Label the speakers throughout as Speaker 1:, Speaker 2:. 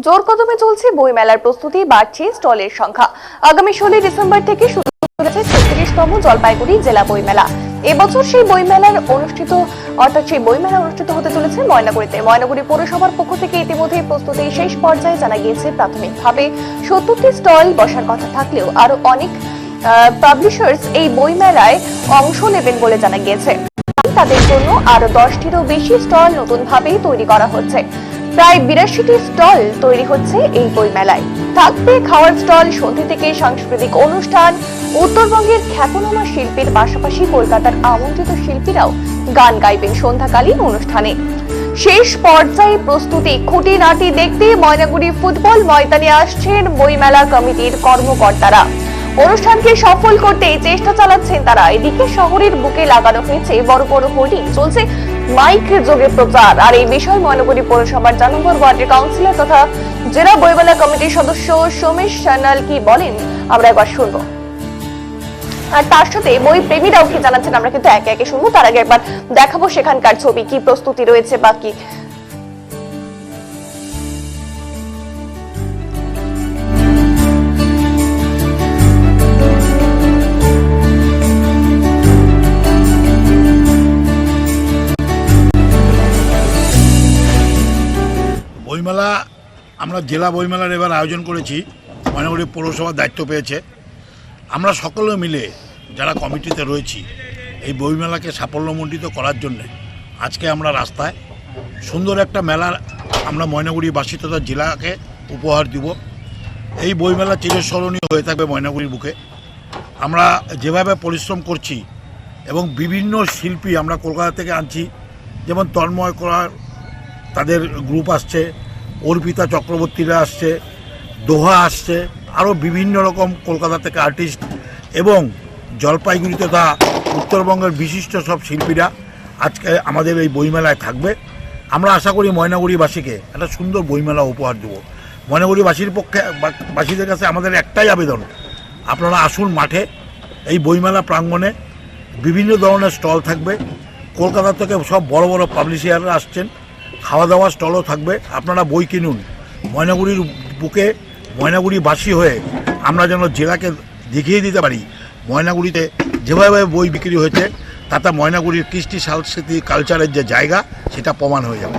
Speaker 1: জোর কদমে চলছে বইমেলার প্রস্তুতি, বাড়ছে স্টলের সংখ্যা। আগামী 16 ডিসেম্বর থেকে শুরু হচ্ছে 36তম জলপাইগুড়ি জেলা বইমেলা। এবছর সেই বইমেলা অনুষ্ঠিত হতে চলেছে ময়নাগুড়িতে। ময়নাগুড়ি পৌরসভার পক্ষ থেকে ইতিমধ্যে প্রস্তুতি শেষ পর্যায়ে জানা গিয়েছে। প্রাথমিকভাবে 70টি স্টল বসার কথা থাকলেও আরো অনেক পাবলিশার্স এই বইমেলায় অংশ নেবেন বলে জানা গিয়েছে। তাদের জন্য আরো 10টিরও বেশি স্টল নতুনভাবে তৈরি করা হচ্ছে। প্রায় 82টি স্টল তৈরি হচ্ছে এই বইমেলায়। থাকবে খাওয়ার স্টল, সন্ধ্যে থেকে সাংস্কৃতিক অনুষ্ঠান। উত্তরবঙ্গের খ্যাতনামা শিল্পীর পাশাপাশি কলকাতার আমন্ত্রিত শিল্পীরাও গান গাইবেন সন্ধ্যাকালীন অনুষ্ঠানে। শেষ পর্যায়ে প্রস্তুতি খুঁটিনাটি দেখতে ময়নাগুড়ি ফুটবল ময়দানে আসছেন বইমেলা কমিটির কর্মকর্তারা। অনুষ্ঠানকে সফল করতে চেষ্টা চালাচ্ছেন তারা। এদিকে শহরের বুকে লাগানো হয়েছে বড় বড় হোর্ডিং, চলছে মাইক যোগে প্রচার। আর এই বিষয়ে ময়নাগুড়ি পৌরসভার 4 নম্বর ওয়ার্ডের কাউন্সিলর তথা জেলা বইমেলা কমিটির সদস্য সোমেশ সান্যাল কি বলেন আমরা একবার শুনবো। আর তার সাথে বই প্রেমীরাও কি জানাচ্ছেন আমরা কিন্তু একে একে শুনবো। তার আগে একবার দেখাবো সেখানকার ছবি, কি প্রস্তুতি রয়েছে বা কি।
Speaker 2: বইমেলা আমরা জেলা বইমেলার এবার আয়োজন করেছি। ময়নাগুড়ি পৌরসভার দায়িত্ব পেয়েছে। আমরা সকলে মিলে যারা কমিটিতে রয়েছি এই বইমেলাকে সাফল্যমণ্ডিত করার জন্য আজকে আমরা রাস্তায় সুন্দর একটা মেলা আমরা ময়নাগুড়িবাসী তথা জেলাকে উপহার দিব। এই বইমেলা চিরস্মরণীয় হয়ে থাকবে ময়নাগুড়ির বুকে। আমরা যেভাবে পরিশ্রম করছি এবং বিভিন্ন শিল্পী আমরা কলকাতা থেকে আনছি, যেমন তন্ময় করার তাদের গ্রুপ আসছে, অর্পিতা চক্রবর্তীরা আসছে, দোহা আসছে, আরও বিভিন্ন রকম কলকাতা থেকে আর্টিস্ট এবং জলপাইগুড়ি তথা উত্তরবঙ্গের বিশিষ্ট সব শিল্পীরা আজকে আমাদের এই বইমেলায় থাকবে। আমরা আশা করি ময়নাগুড়িবাসীকে একটা সুন্দর বইমেলা উপহার দেবো। বাসীদের কাছে আমাদের একটাই আবেদন, আপনারা আসুন মাঠে। এই বইমেলা প্রাঙ্গণে বিভিন্ন ধরনের স্টল থাকবে। কলকাতা থেকে সব বড় বড় পাবলিশাররা আসছেন, খাওয়া দাওয়া স্টলও থাকবে। আপনারা বই কিনুন। ময়নাগুড়ির বুকে ময়নাগুড়িবাসী হয়ে আমরা যেন জেলাকে দেখিয়ে দিতে পারি ময়নাগুড়িতে যেভাবে বই বিক্রি হয়েছে তাতে ময়নাগুড়ির কৃষ্টি সংস্কৃতি কালচারের যে জায়গা সেটা প্রমাণ হয়ে যাবে।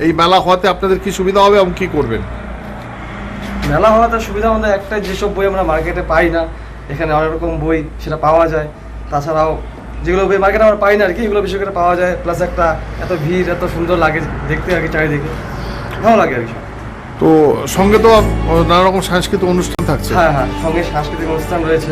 Speaker 3: এই মেলা হওয়াতে আপনাদের কি সুবিধা হবে এবং কি করবেন?
Speaker 4: মেলা হওয়াতে সুবিধা আমাদের একটাই, যেসব বই আমরা মার্কেটে পাই না এখানে অনেক রকম বই সেটা পাওয়া যায়। তাছাড়াও যেগুলো বই মার্কেটে আমরা পাই না আর কি, এগুলো বেশি করে পাওয়া যায়। প্লাস একটা এত ভিড়, এত সুন্দর লাগে দেখতে আর কি, চারিদিকে ভালো লাগে আর কি।
Speaker 3: তো সঙ্গে তো নানা রকম সাংস্কৃতিক অনুষ্ঠান থাকছে।
Speaker 4: হ্যাঁ, সঙ্গে সাংস্কৃতিক অনুষ্ঠান রয়েছে।